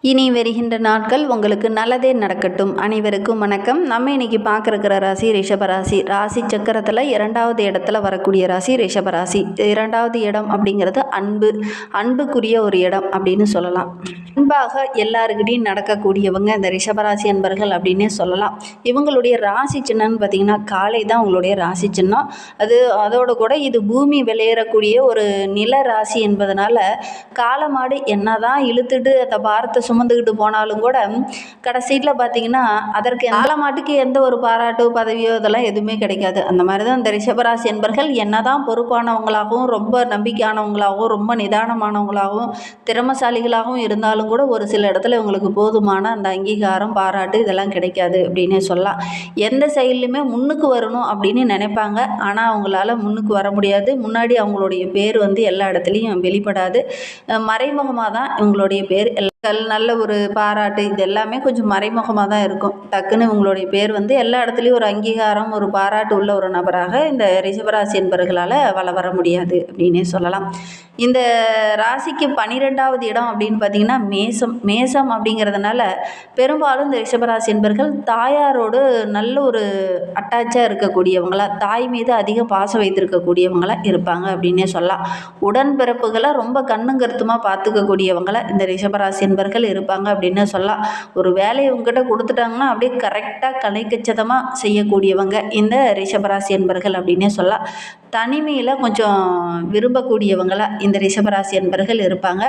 இனி வருகின்ற நாட்கள் உங்களுக்கு நல்லதே நடக்கட்டும். அனைவருக்கும் வணக்கம். நம்ம இன்னைக்கு பார்க்குற ராசி ரிஷபராசி. ராசி சக்கரத்தில் 2வது இடத்துல வரக்கூடிய ராசி ரிஷபராசி. 2வது இடம் அப்படிங்கிறது அன்புக்குரிய ஒரு இடம் அப்படின்னு சொல்லலாம். அன்பாக எல்லாருக்கிட்டையும் நடக்கக்கூடியவங்க இந்த ரிஷபராசி அன்பர்கள் அப்படின்னே சொல்லலாம். இவங்களுடைய ராசி சின்னம்னு பார்த்திங்கன்னா காளை தான் உங்களுடைய ராசி சின்னம். அதோட கூட இது பூமி விளையறக்கூடிய ஒரு நில ராசி என்பதனால காளமாடு என்னதான் இழுத்துட்டு அந்த பாரத்தை சுமந்துக்கிட்டு போனாலும் கூட கடைசியில் பார்த்தீங்கன்னா அதற்கு காளமாட்டுக்கு எந்த ஒரு பாராட்டோ பதவியோ இதெல்லாம் எதுவுமே கிடைக்காது. அந்த மாதிரி தான் இந்த ரிஷபராசி என்பர்கள் என்னதான் பொறுப்பானவங்களாகவும் ரொம்ப நம்பிக்கையானவங்களாகவும் ரொம்ப நிதானமானவங்களாகவும் திறமசாலிகளாகவும் இருந்தாலும் கூட ஒரு சில இடத்துல இவங்களுக்கு போதுமான அந்த அங்கீகாரம் பாராட்டு இதெல்லாம் கிடைக்காது அப்படின்னே சொல்லலாம். எந்த செயல்லையுமே முன்னுக்கு வரணும் அப்படின்னு நினைப்பாங்க. ஆனால் அவங்களால முன்னுக்கு வர முடியாது. முன்னாடி அவங்களுடைய பேர் எல்லா இடத்துலையும் வெளிப்படாது. மறைமுகமாக தான் இவங்களுடைய பேர் நல்ல ஒரு பாராட்டு இது எல்லாமே கொஞ்சம் மறைமுகமாக தான் இருக்கும். டக்குன்னு உங்களுடைய பேர் எல்லா இடத்துலையும் ஒரு அங்கீகாரம் ஒரு பாராட்டு உள்ள ஒரு நபராக இந்த ரிஷபராசி என்பர்களால் வர முடியாது அப்படின்னே சொல்லலாம். இந்த ராசிக்கு 12வது இடம் அப்படின்னு பார்த்தீங்கன்னா மேசம் அப்படிங்கிறதுனால பெரும்பாலும் இந்த ரிஷபராசி என்பர்கள் தாயாரோடு நல்ல ஒரு அட்டாச்சாக இருக்கக்கூடியவங்களா தாய் மீது அதிக பாசம் வைத்திருக்கக்கூடியவங்களா இருப்பாங்க அப்படின்னே சொல்லலாம். உடன்பிறப்புகளை ரொம்ப கண்ணும் கருத்துமாக பார்த்துக்கக்கூடியவங்களா இந்த ரிஷபராசி என்பர்கள் இருப்பாங்க அப்படின்னு சொல்லலாம். ஒரு வேலையை உங்ககிட்ட கொடுத்துட்டாங்கன்னா அப்படியே கரெக்டாக கலைக்கச்சிதமாக செய்யக்கூடியவங்க இந்த ரிஷபராசி என்பர்கள் அப்படின்னே சொல்லலாம். தனிமையில் கொஞ்சம் விரும்பக்கூடியவங்களா இந்த ரிஷபராசி என்பர்கள் இருப்பாங்க.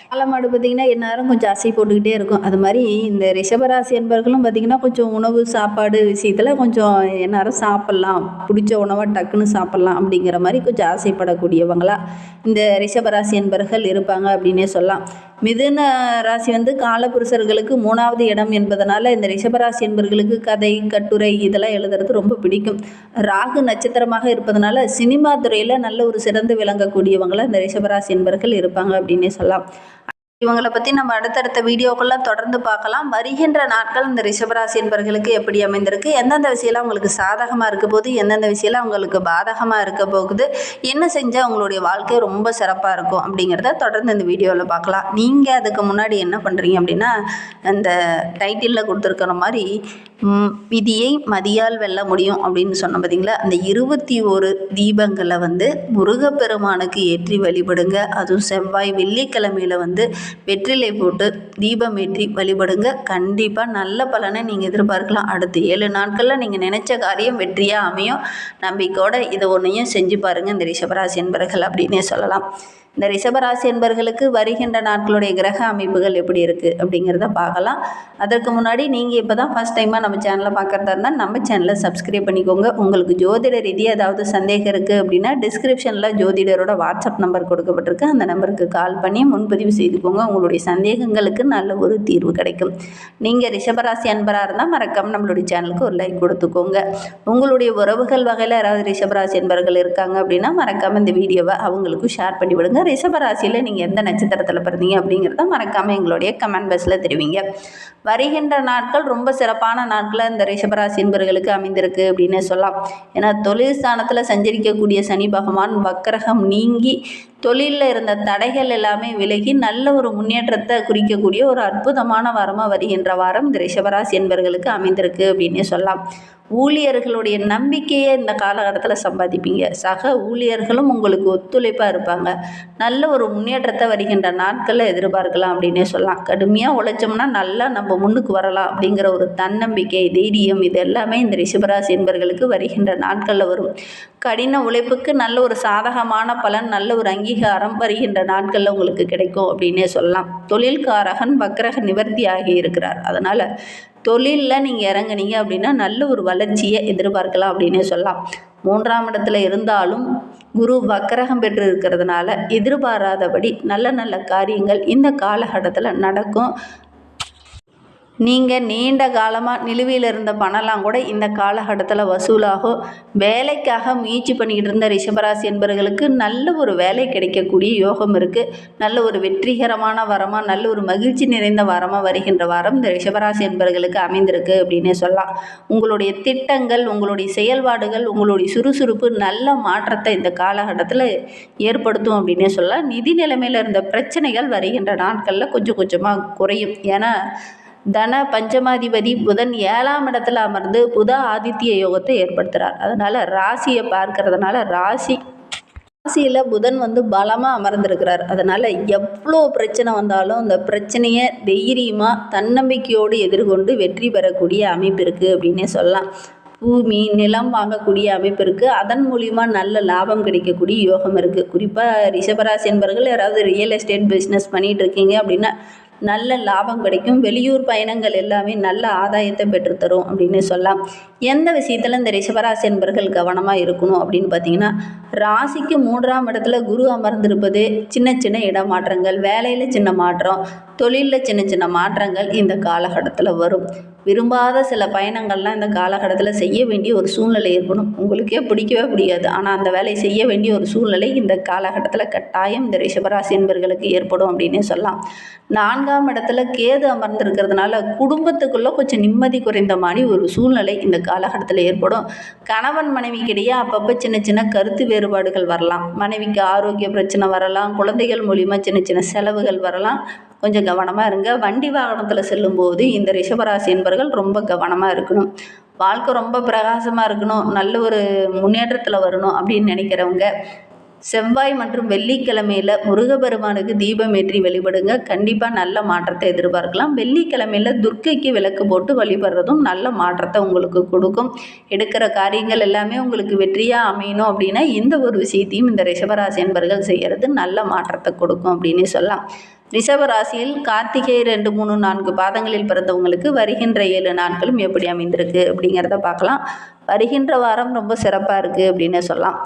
காலமாடு பார்த்திங்கன்னா எந்நேரம் கொஞ்சம் அசை போட்டுக்கிட்டே இருக்கும். அது மாதிரி இந்த ரிஷபராசி என்பர்களும் பார்த்திங்கன்னா கொஞ்சம் உணவு சாப்பாடு விஷயத்தில் கொஞ்சம் எந்நேரம் சாப்பிட்லாம் பிடிச்ச உணவை டக்குன்னு சாப்பிட்லாம் அப்படிங்கிற மாதிரி கொஞ்சம் ஆசைப்படக்கூடியவங்களா இந்த ரிஷபராசி என்பர்கள் இருப்பாங்க அப்படின்னே சொல்லலாம். மிதுன ராசி காலபுருஷர்களுக்கு 3வது இடம் என்பதனால இந்த ரிஷபராசி என்பர்களுக்கு கதை கட்டுரை இதெல்லாம் எழுதுறது ரொம்ப பிடிக்கும். ராகு நட்சத்திரமாக இருப்பதனால சினிமா துறையில் நல்ல ஒரு சிறந்து விளங்கக்கூடியவங்கள இந்த ரிஷபராசி என்பர்கள் இருப்பாங்க அப்படின்னே சொல்லலாம். இவங்களை பற்றி நம்ம அடுத்தடுத்த வீடியோக்கெல்லாம் தொடர்ந்து பார்க்கலாம். வருகின்ற நாட்கள் இந்த ரிஷபராசி என்பர்களுக்கு எப்படி அமைந்திருக்கு, எந்தெந்த விஷயம்லாம் உங்களுக்கு சாதகமாக இருக்க போகுது, எந்தெந்த விஷயம்லாம் உங்களுக்கு பாதகமாக இருக்க போகுது, என்ன செஞ்சால் உங்களுடைய வாழ்க்கை ரொம்ப சிறப்பாக இருக்கும் அப்படிங்கிறத தொடர்ந்து இந்த வீடியோவில் பார்க்கலாம். நீங்கள் அதுக்கு முன்னாடி என்ன பண்ணுறீங்க அப்படின்னா அந்த டைட்டிலில் கொடுத்துருக்கிற மாதிரி விதியை மதியால் வெல்ல முடியும் அப்படின்னு சொன்ன பார்த்தீங்களா, அந்த 21 தீபங்களை முருகப்பெருமானுக்கு ஏற்றி வழிபடுங்க. அதுவும் செவ்வாய் வெள்ளிக்கிழமையில் வெற்றிலை போட்டு தீபம் ஏற்றி வழிபடுங்க. கண்டிப்பாக நல்ல பலனை நீங்கள் எதிர்பார்க்கலாம். அடுத்த 7 நாட்களில் நீங்கள் நினைச்ச காரியம் வெற்றியாக அமையும். நம்பிக்கையோடு இதை ஒன்றையும் செஞ்சு பாருங்கள் இந்த ரிஷபராசி என்பர்கள் அப்படின்னே சொல்லலாம். இந்த ரிஷபராசி என்பர்களுக்கு வருகின்ற நாட்களுடைய கிரக அமைப்புகள் எப்படி இருக்குது அப்படிங்கிறத பார்க்கலாம். அதற்கு முன்னாடி நீங்கள் இப்போ தான் ஃபஸ்ட் டைமாக நம்ம சேனலை பார்க்குறதா இருந்தால் நம்ம சேனலை சப்ஸ்கிரைப் பண்ணிக்கோங்க. உங்களுக்கு ஜோதிட ரீதியாக ஏதாவது சந்தேகம் இருக்குது அப்படின்னா டிஸ்கிரிப்ஷனில் ஜோதிடரோட வாட்ஸ்அப் நம்பர் கொடுக்கப்பட்டிருக்கு. அந்த நம்பருக்கு கால் பண்ணி முன்பதிவு செய்துக்கோங்க. உங்களுடைய சந்தேகங்களுக்கு நல்ல ஒரு தீர்வு கிடைக்கும். நீங்கள் ரிஷபராசி அன்பராக இருந்தால் மறக்காமல் நம்மளுடைய சேனலுக்கு ஒரு லைக் கொடுத்துக்கோங்க. உங்களுடைய உறவுகள் வகையில் யாராவது ரிஷபராசி அன்பர்கள் இருக்காங்க அப்படின்னா மறக்காமல் இந்த வீடியோவை அவங்களுக்கும் ஷேர் பண்ணிவிடுங்க. ரிஷபராசியில் நீங்கள் எந்த நட்சத்திரத்தில் பிறந்தீங்க அப்படிங்கிறத மறக்காமல் எங்களுடைய கமெண்ட் பாக்ஸில் தெரிவிங்க. வருகின்ற நாட்கள் ரொம்ப சிறப்பான நாட்களில் இந்த ரிஷபராசி என்பர்களுக்கு அமைந்திருக்கு அப்படின்னு சொல்லலாம். ஏன்னா தொழில் ஸ்தானத்தில் சஞ்சரிக்கக்கூடிய சனி பகவான் வக்கரகம் நீங்கி தொழிலில் இருந்த தடைகள் எல்லாமே விலகி நல்ல ஒரு முன்னேற்றத்தை குறிக்கக்கூடிய ஒரு அற்புதமான வாரமாக வருகின்ற வாரம் இந்த ரிஷபராசி என்பர்களுக்கு அமைந்திருக்கு அப்படின்னே சொல்லலாம். ஊழியர்களுடைய நம்பிக்கையை இந்த காலகட்டத்தில் சம்பாதிப்பீங்க. சக ஊழியர்களும் உங்களுக்கு ஒத்துழைப்பாக இருப்பாங்க. நல்ல ஒரு முன்னேற்றத்தை வருகின்ற நாட்களில் எதிர்பார்க்கலாம் அப்படின்னே சொல்லலாம். கடுமையாக உழைச்சோம்னா நல்லா நம்ம முன்னுக்கு வரலாம் அப்படிங்கிற ஒரு தன்னம்பிக்கை தைரியம் இது எல்லாமே இந்த ரிஷபராசி என்பர்களுக்கு வருகின்ற நாட்களில் வரும். கடின உழைப்புக்கு நல்ல ஒரு சாதகமான பலன் நல்ல ஒரு அங்கீகாரம் வருகின்ற நாட்களில் உங்களுக்கு கிடைக்கும் அப்படின்னே சொல்லலாம். தொழில்காரகன் வக்கரக நிவர்த்தி ஆகி இருக்கிறார். அதனால் தொழிலில் நீங்கள் இறங்குனீங்க அப்படின்னா நல்ல ஒரு வளர்ச்சியை எதிர்பார்க்கலாம் அப்படின்னே சொல்லலாம். 3ஆம் இடத்துல இருந்தாலும் குரு வக்கரகம் பெற்று இருக்கிறதுனால எதிர்பாராதபடி நல்ல நல்ல காரியங்கள் இந்த காலகட்டத்தில் நடக்கும். நீங்கள் நீண்ட காலமாக நிலுவையில் இருந்த பணம்லாம் கூட இந்த காலகட்டத்தில் வசூலாகும். வேலைக்காக முயற்சி பண்ணிக்கிட்டு இருந்த ரிஷபராசி என்பவர்களுக்கு நல்ல ஒரு வேலை கிடைக்கக்கூடிய யோகம் இருக்குது. நல்ல ஒரு வெற்றிகரமான வாரமாக, நல்ல ஒரு மகிழ்ச்சி நிறைந்த வாரமாக வருகின்ற வாரம் இந்த ரிஷபராசி என்பவர்களுக்கு அமைந்திருக்கு அப்படின்னே சொல்லலாம். உங்களுடைய திட்டங்கள், உங்களுடைய செயல்பாடுகள், உங்களுடைய சுறுசுறுப்பு நல்ல மாற்றத்தை இந்த காலகட்டத்தில் ஏற்படுத்தும் அப்படின்னே சொல்லலாம். நிதி நிலைமையில் இருந்த பிரச்சனைகள் வருகின்ற நாட்களில் கொஞ்சம் கொஞ்சமாக குறையும். ஏன்னா தன பஞ்சமாதிபதி புதன் 7ஆம் இடத்துல அமர்ந்து புத ஆதித்ய யோகத்தை ஏற்படுத்துகிறார். அதனால் ராசியை பார்க்கறதுனால ராசியில் புதன் பலமாக அமர்ந்திருக்கிறார். அதனால் எவ்வளோ பிரச்சனை வந்தாலும் அந்த பிரச்சனையை தைரியமாக தன்னம்பிக்கையோடு எதிர்கொண்டு வெற்றி பெறக்கூடிய அமைப்பு இருக்குது அப்படின்னே சொல்லலாம். பூமி நிலம் வாங்கக்கூடிய அமைப்பு இருக்குது. அதன் மூலிமா நல்ல லாபம் கிடைக்கக்கூடிய யோகம் இருக்குது. குறிப்பாக ரிஷபராசி என்பவர்கள் யாராவது ரியல் எஸ்டேட் பிஸ்னஸ் பண்ணிகிட்டு இருக்கீங்க அப்படின்னா நல்ல லாபம் கிடைக்கும். வெளியூர் பயணங்கள் எல்லாமே நல்ல ஆதாயத்தை பெற்றுத்தரும் அப்படின்னு சொல்லலாம். எந்த விஷயத்தில் இந்த ரிஷபராசி என்பவர்கள் கவனமாக இருக்கணும் அப்படின்னு பார்த்தீங்கன்னா, ராசிக்கு 3ஆம் இடத்துல குரு அமர்ந்திருப்பது சின்ன சின்ன இடமாற்றங்கள், வேலையில் சின்ன மாற்றம், தொழிலில் சின்ன சின்ன மாற்றங்கள் இந்த காலகட்டத்தில் வரும். விரும்பாத சில பயணங்கள்லாம் இந்த காலகட்டத்தில் செய்ய வேண்டிய ஒரு சூழ்நிலை ஏற்படும். உங்களுக்கே பிடிக்கவே பிடிக்காது, ஆனால் அந்த வேலையை செய்ய வேண்டிய ஒரு சூழ்நிலை இந்த காலகட்டத்தில் கட்டாயம் இந்த ரிஷபராசி என்பவர்களுக்கு ஏற்படும் அப்படின்னே சொல்லலாம். 4ஆம் இடத்துல கேது அமர்ந்திருக்கிறதுனால குடும்பத்துக்குள்ளே கொஞ்சம் நிம்மதி குறைந்த மாதிரி ஒரு சூழ்நிலை இந்த காலகட்டத்தில் ஏற்படும். கணவன் மனைவிக்கிடையே அப்பப்போ சின்ன சின்ன கருத்து வேறுபாடுகள் வரலாம். மனைவிக்கு ஆரோக்கிய பிரச்சனை வரலாம். குழந்தைகள் மூலிமா சின்ன சின்ன செலவுகள் வரலாம். கொஞ்சம் கவனமாக இருங்க. வண்டி வாகனத்தில் செல்லும்போது இந்த ரிஷபராசி என்பவர்கள் ரொம்ப கவனமாக இருக்கணும். வாழ்க்கை ரொம்ப பிரகாசமாக இருக்கணும், நல்ல ஒரு முன்னேற்றத்தில் வரணும் அப்படின்னு நினைக்கிறவங்க செவ்வாய் மற்றும் வெள்ளிக்கிழமையில் முருகப்பெருமானுக்கு தீபம் ஏற்றி வழிபடுங்க. கண்டிப்பாக நல்ல மாற்றத்தை எதிர்பார்க்கலாம். வெள்ளிக்கிழமையில் துர்க்கைக்கு விளக்கு போட்டு வழிபடுறதும் நல்ல மாற்றத்தை உங்களுக்கு கொடுக்கும். எடுக்கிற காரியங்கள் எல்லாமே உங்களுக்கு வெற்றியாக அமையணும் அப்படின்னா இந்த ஒரு விஷயத்தையும் இந்த ரிஷபராசி என்பவர்கள் செய்கிறது நல்ல மாற்றத்தை கொடுக்கும் அப்படின்னு சொல்லலாம். ரிஷபராசியில் கார்த்திகை 2, 3, 4 பாதங்களில் பிறந்தவங்களுக்கு வருகின்ற 7 நாட்களும் எப்படி அமைந்திருக்கு அப்படிங்கிறத பார்க்கலாம். வருகின்ற வாரம் ரொம்ப சிறப்பாக இருக்குது அப்படின்னு சொல்லலாம்.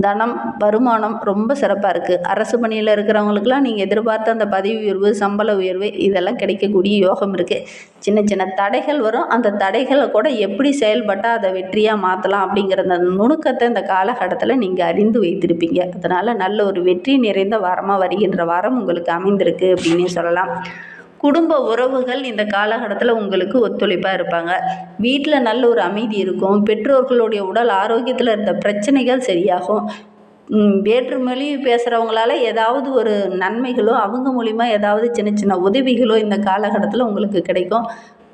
தனம், வருமானம் ரொம்ப சிறப்பாக இருக்குது. அரசு பணியில் இருக்கிறவங்களுக்குலாம் நீங்கள் எதிர்பார்த்த அந்த பதவி உயர்வு, சம்பள உயர்வு இதெல்லாம் கிடைக்கக்கூடிய யோகம் இருக்குது. சின்ன சின்ன தடைகள் வரும். அந்த தடைகளை கூட எப்படி செயல்பட்டால் அதை வெற்றியாக மாற்றலாம் அப்படிங்கிற அந்த நுணுக்கத்தை இந்த காலகட்டத்தில் நீங்கள் அறிந்து வைத்திருப்பீங்க. அதனால் நல்ல ஒரு வெற்றி நிறைந்த வாரமாக வருகின்ற வாரம் உங்களுக்கு அமைந்திருக்கு அப்படின்னே சொல்லலாம். குடும்ப உறவுகள் இந்த காலகட்டத்தில் உங்களுக்கு ஒத்துழைப்பாக இருப்பாங்க. வீட்டில் நல்ல ஒரு அமைதி இருக்கும். பெற்றோர்களுடைய உடல் ஆரோக்கியத்தில் இருந்த பிரச்சனைகள் சரியாகும். வேற்று மொழி பேசுகிறவங்களால ஏதாவது ஒரு நன்மைகளோ, அவங்க மூலிமா ஏதாவது சின்ன சின்ன உதவிகளோ இந்த காலகட்டத்தில் உங்களுக்கு கிடைக்கும்.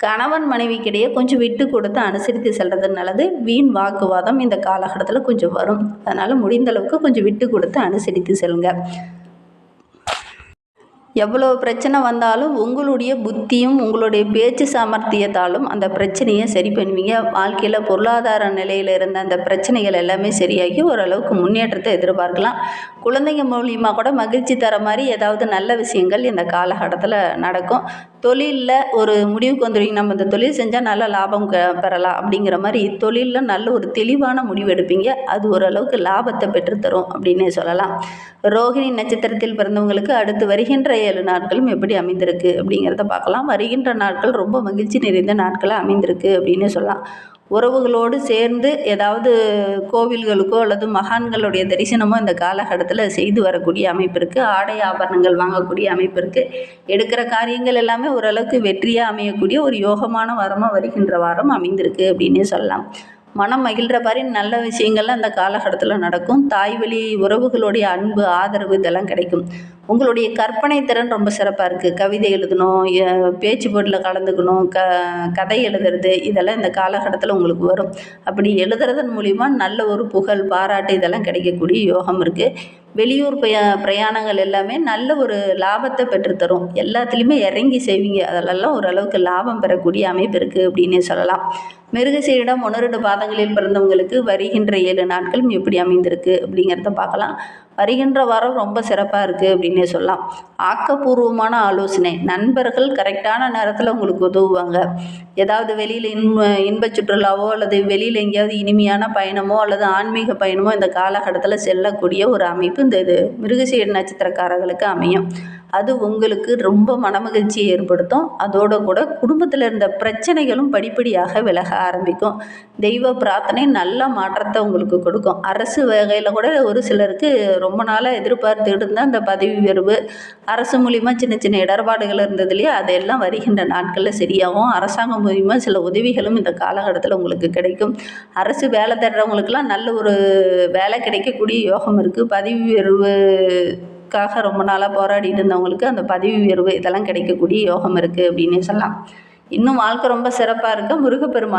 கணவன் மனைவிக்கிடையே கொஞ்சம் விட்டு கொடுத்து அனுசரித்து செல்வது நல்லது. வீண் வாக்குவாதம் இந்த காலகட்டத்தில் கொஞ்சம் வரும். அதனால் முடிந்த அளவுக்கு கொஞ்சம் விட்டு கொடுத்து அனுசரித்து செல்லுங்க. எவ்வளோ பிரச்சனை வந்தாலும் உங்களுடைய புத்தியும் உங்களுடைய பேச்சு சாமர்த்தியத்தாலும் அந்த பிரச்சனையை சரி பண்ணுவீங்க. வாழ்க்கையில் பொருளாதார நிலையில் இருந்த அந்த பிரச்சனைகள் எல்லாமே சரியாகி ஓரளவுக்கு முன்னேற்றத்தை எதிர்பார்க்கலாம். குழந்தைங்க மூலியமாக கூட மகிழ்ச்சி தர மாதிரி ஏதாவது நல்ல விஷயங்கள் இந்த காலகட்டத்தில் நடக்கும். தொழிலில் ஒரு முடிவுக்கு வந்துடுவீங்க. நம்ம இந்த தொழில் செஞ்சால் நல்ல லாபம் பெறலாம் அப்படிங்கிற மாதிரி தொழிலில் நல்ல ஒரு தெளிவான முடிவு எடுப்பீங்க. அது ஓரளவுக்கு லாபத்தை பெற்றுத்தரும் அப்படின்னே சொல்லலாம். ரோகிணி நட்சத்திரத்தில் பிறந்தவங்களுக்கு அடுத்து வருகின்ற 7 நாட்களும் எப்படி அமைந்திருக்கு அப்படிங்கிறத பார்க்கலாம். வருகின்ற நாட்கள் ரொம்ப மகிழ்ச்சி நிறைந்த நாட்களாக அமைந்திருக்கு அப்படின்னு சொல்லலாம். உறவுகளோடு சேர்ந்து ஏதாவது கோவில்களுக்கோ அல்லது மகான்களுடைய தரிசனமோ இந்த காலகட்டத்தில் செய்து வரக்கூடிய அமைப்பு இருக்குது. ஆடை ஆபரணங்கள் வாங்கக்கூடிய அமைப்பு இருக்குது. எடுக்கிற காரியங்கள் எல்லாமே ஓரளவுக்கு வெற்றியாக அமையக்கூடிய ஒரு யோகமான வாரமாக வருகின்ற வாரம் அமைந்திருக்கு அப்படின்னே சொல்லலாம். மனம் மகிழ்கிற மாதிரி நல்ல விஷயங்கள்லாம் இந்த காலகட்டத்தில் நடக்கும். தாய்வழி உறவுகளுடைய அன்பு, ஆதரவு இதெல்லாம் கிடைக்கும். உங்களுடைய கற்பனை திறன் ரொம்ப சிறப்பாக இருக்குது. கவிதை எழுதணும், பேச்சு போட்டியில் கலந்துக்கணும், கதை எழுதுறது இதெல்லாம் இந்த காலகட்டத்தில் உங்களுக்கு வரும். அப்படி எழுதுறதன் மூலிமா நல்ல ஒரு புகழ், பாராட்டு இதெல்லாம் கிடைக்கக்கூடிய யோகம் இருக்குது. வெளியூர் பிரயாணங்கள் எல்லாமே நல்ல ஒரு லாபத்தை பெற்றுத்தரும். எல்லாத்துலேயுமே இறங்கி செய்வீங்க. அதிலெல்லாம் ஓரளவுக்கு லாபம் பெறக்கூடிய அமைப்பு இருக்குது அப்படின்னே சொல்லலாம். மிருகசீரிடம் 1-2 பாதங்களில் பிறந்தவங்களுக்கு வருகின்ற 7 நாட்களும் எப்படி அமைந்திருக்கு அப்படிங்கிறத பார்க்கலாம். வருகின்ற வாரம் ரொம்ப சிறப்பாக இருக்குது அப்படின்னே சொல்லலாம். ஆக்கப்பூர்வமான ஆலோசனை, நண்பர்கள் கரெக்டான நேரத்தில் உங்களுக்கு உதவுவாங்க. ஏதாவது வெளியில் இன்ப சுற்றுலாவோ அல்லது வெளியில் எங்கேயாவது இனிமையான பயணமோ அல்லது ஆன்மீக பயணமோ இந்த காலகட்டத்தில் செல்லக்கூடிய ஒரு அமைப்பு இந்த மிருகசீரிட நட்சத்திரக்காரர்களுக்கு அமையும். அது உங்களுக்கு ரொம்ப மனமகிழ்ச்சியை ஏற்படுத்தும். அதோட கூட குடும்பத்தில் இருந்த பிரச்சனைகளும் படிப்படியாக விலக ஆரம்பிக்கும். தெய்வ பிரார்த்தனை நல்ல மாற்றத்தை உங்களுக்கு கொடுக்கும். அரசு வகையில் கூட ஒரு சிலருக்கு ரொம்ப நாளாக எதிர்பார்த்துக்கிட்டு இருந்தால் அந்த பதவி உயர்வு, அரசு மூலிமா சின்ன சின்ன இடர்பாடுகள் இருந்தது இல்லையா, அதெல்லாம் வருகின்ற நாட்களில் சரியாகும். அரசாங்கம் மூலிமா சில உதவிகளும் இந்த காலகட்டத்தில் உங்களுக்கு கிடைக்கும். அரசு வேலை தேடுறவங்களுக்கெல்லாம் நல்ல ஒரு வேலை கிடைக்கக்கூடிய யோகம் இருக்குது. பதவி உயர்வுக்காக ரொம்ப நாளாக போராடிட்டு இருந்தவங்களுக்கு அந்த பதவி உயர்வு இதெல்லாம் கிடைக்கக்கூடிய யோகம் இருக்குது அப்படின்னு சொல்லலாம். இன்னும் வாழ்க்கை ரொம்ப சிறப்பாக இருக்க முருகப்பெருமான்